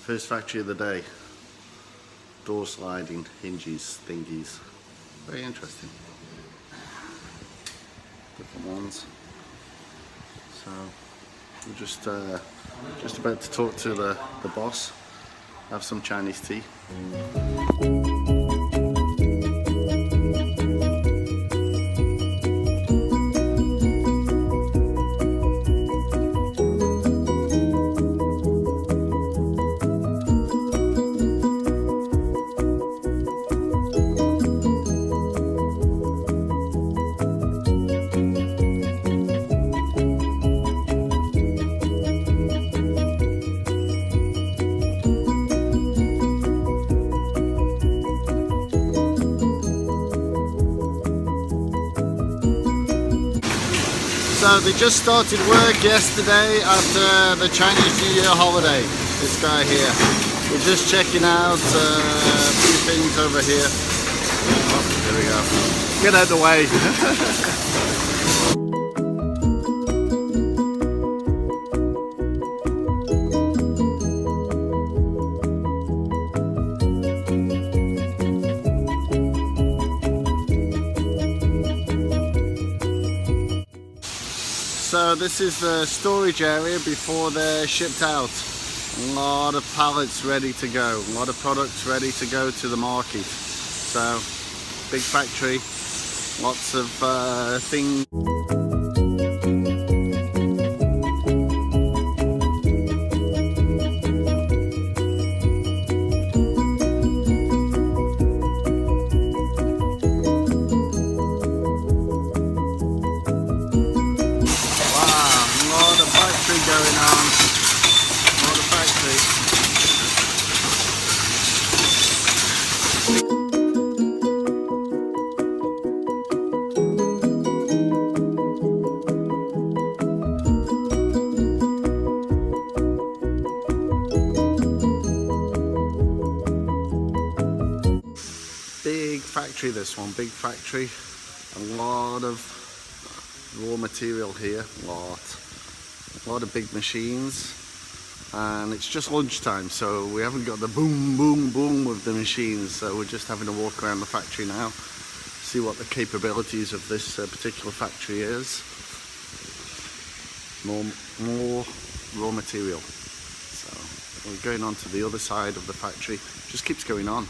First factory of the day. Door sliding hinges thingies. Very interesting. Different ones. So we're just about to talk to the boss. Have some Chinese tea. So they just started work yesterday after the Chinese New Year holiday. This guy here. We're just checking out a few things over here. Oh, there we go. Get out of the way. So this is the storage area before they're shipped out. A lot of pallets ready to go, a lot of products ready to go to the market. So big factory, lots of things. Going on, a lot of factory. Big factory, this one, big factory. A lot of raw material here, a lot of big machines, and it's just lunchtime, so we haven't got the boom boom boom of the machines, so we're just having a walk around the factory now, see what the capabilities of this particular factory is. More raw material. So we're going on to the other side of the factory. Just keeps going on.